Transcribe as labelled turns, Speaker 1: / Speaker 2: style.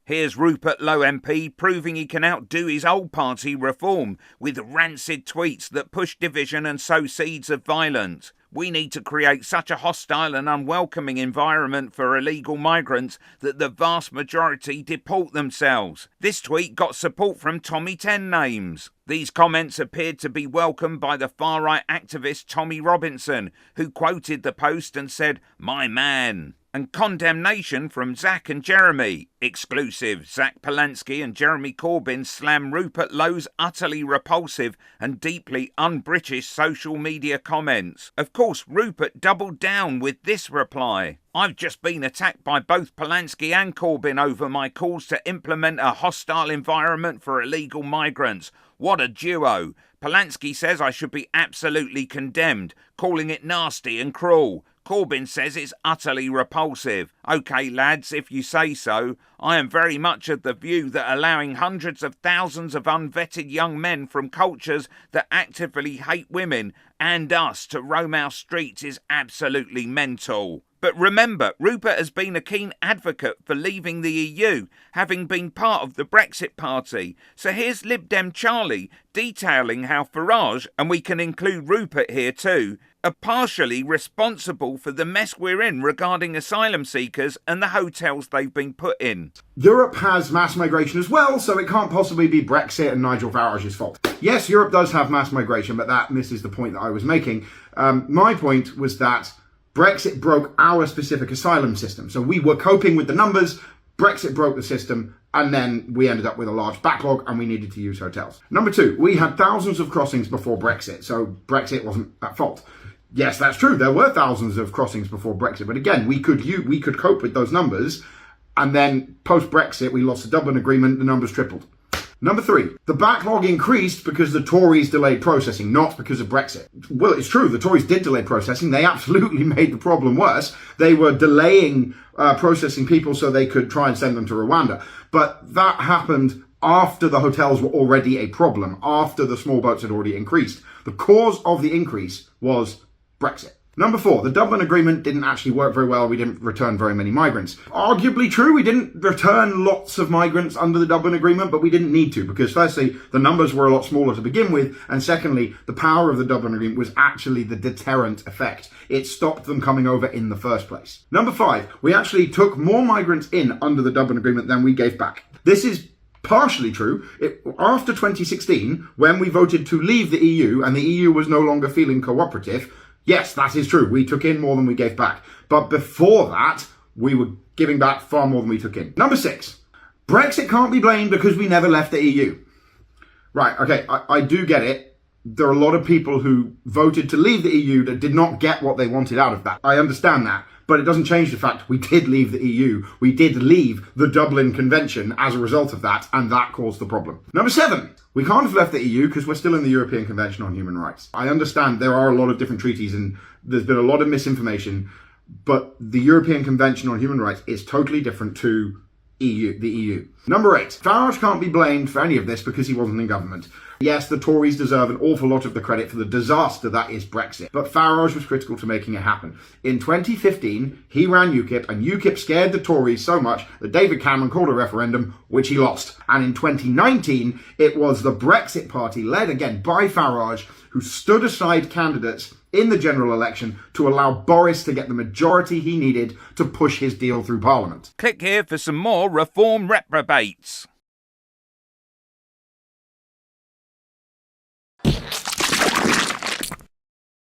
Speaker 1: Here's Rupert Lowe MP proving he can outdo his old party Reform with rancid tweets that push division and sow seeds of violence. We need to create such a hostile and unwelcoming environment for illegal migrants that the vast majority deport themselves. This tweet got support from Tommy 10 names. These comments appeared to be welcomed by the far-right activist Tommy Robinson, who quoted the post and said, "My man." And condemnation from Zach and Jeremy. Exclusive. Zach Polanski and Jeremy Corbyn slam Rupert Lowe's utterly repulsive and deeply un-British social media comments. Of course, Rupert doubled down with this reply. "I've just been attacked by both Polanski and Corbyn over my calls to implement a hostile environment for illegal migrants. What a duo. Polanski says I should be absolutely condemned, calling it nasty and cruel. Corbyn says it's utterly repulsive. OK, lads, if you say so. I am very much of the view that allowing hundreds of thousands of unvetted young men from cultures that actively hate women and us to roam our streets is absolutely mental." But remember, Rupert has been a keen advocate for leaving the EU, having been part of the Brexit party. So here's Lib Dem Charlie detailing how Farage, and we can include Rupert here too, are partially responsible for the mess we're in regarding asylum seekers and the hotels they've been put in.
Speaker 2: Europe has mass migration as well, so it can't possibly be Brexit and Nigel Farage's fault. Yes, Europe does have mass migration, but that misses the point that I was making. My point was that Brexit broke our specific asylum system. So we were coping with the numbers, Brexit broke the system, and then we ended up with a large backlog and we needed to use hotels. Number two, we had thousands of crossings before Brexit, so Brexit wasn't at fault. Yes, that's true. There were thousands of crossings before Brexit, but again, we could cope with those numbers, and then post-Brexit, we lost the Dublin Agreement, the numbers tripled. Number three, the backlog increased because the Tories delayed processing, not because of Brexit. Well, it's true, the Tories did delay processing. They absolutely made the problem worse. They were delaying processing people so they could try and send them to Rwanda. But that happened after the hotels were already a problem, after the small boats had already increased. The cause of the increase was Brexit. Number four, the Dublin Agreement didn't actually work very well. We didn't return very many migrants. Arguably true, we didn't return lots of migrants under the Dublin Agreement, but we didn't need to because firstly, the numbers were a lot smaller to begin with, and secondly, the power of the Dublin Agreement was actually the deterrent effect. It stopped them coming over in the first place. Number five, we actually took more migrants in under the Dublin Agreement than we gave back. This is partially true. After 2016, when we voted to leave the EU and the EU was no longer feeling cooperative, yes, that is true. We took in more than we gave back. But before that, we were giving back far more than we took in. Number six, Brexit can't be blamed because we never left the EU. Right, okay, I do get it. There are a lot of people who voted to leave the EU that did not get what they wanted out of that. I understand that. But it doesn't change the fact we did leave the EU. We did leave the Dublin Convention as a result of that, and that caused the problem. Number seven, we can't have left the EU because we're still in the European Convention on Human Rights. I understand there are a lot of different treaties and there's been a lot of misinformation, but the European Convention on Human Rights is totally different to the EU. Number eight, Farage can't be blamed for any of this because he wasn't in government. Yes, the Tories deserve an awful lot of the credit for the disaster that is Brexit, but Farage was critical to making it happen. In 2015, he ran UKIP, and UKIP scared the Tories so much that David Cameron called a referendum, which he lost. And in 2019, it was the Brexit Party, led again by Farage, who stood aside candidates in the general election to allow Boris to get the majority he needed to push his deal through Parliament.
Speaker 1: Click here for some more Reform reprobates.